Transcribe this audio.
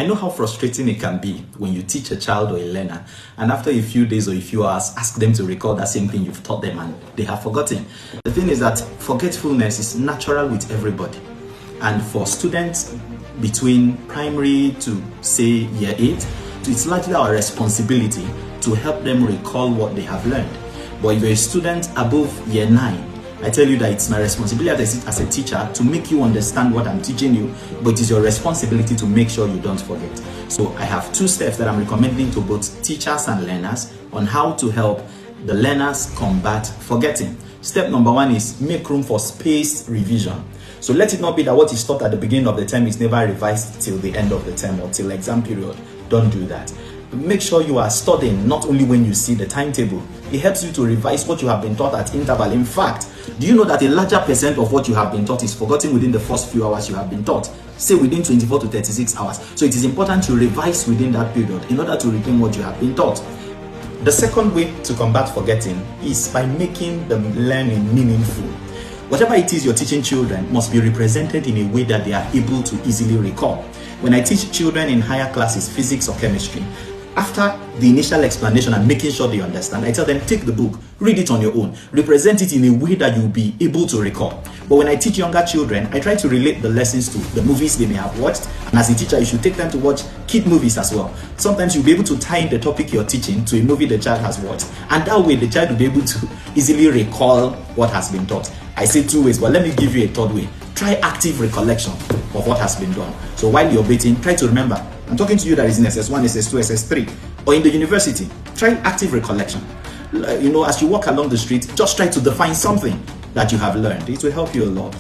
I know how frustrating it can be when you teach a child or a learner and after a few days or a few hours ask them to recall that same thing you've taught them and they have forgotten. The thing is that forgetfulness is natural with everybody, and for students between primary to say year 8, it's largely our responsibility to help them recall what they have learned. But if you're a student above year 9, I tell you that it's my responsibility as a teacher to make you understand what I'm teaching you, but it is your responsibility to make sure you don't forget. So I have 2 steps that I'm recommending to both teachers and learners on how to help the learners combat forgetting. Step number 1 is make room for spaced revision. So let it not be that what is taught at the beginning of the term is never revised till the end of the term or till exam period. Don't do that. Make sure you are studying not only when you see the timetable. It helps you to revise what you have been taught at interval. In fact, do you know that a larger percent of what you have been taught is forgotten within the first few hours you have been taught? Say within 24 to 36 hours. So it is important to revise within that period in order to retain what you have been taught. The second way to combat forgetting is by making the learning meaningful. Whatever it is you're teaching children must be represented in a way that they are able to easily recall. When I teach children in higher classes, physics or chemistry, after the initial explanation and making sure they understand, I tell them, take the book, read it on your own, represent it in a way that you'll be able to recall. But when I teach younger children, I try to relate the lessons to the movies they may have watched. And as a teacher, you should take them to watch kid movies as well. Sometimes you'll be able to tie in the topic you're teaching to a movie the child has watched. And that way, the child will be able to easily recall what has been taught. I say 2 ways, but let me give you a third way. Try active recollection of what has been done. So while you're waiting, try to remember. I'm talking to you that is in SS1, SS2, SS3, or in the university. Try active recollection. As you walk along the street, just try to define something that you have learned. It will help you a lot.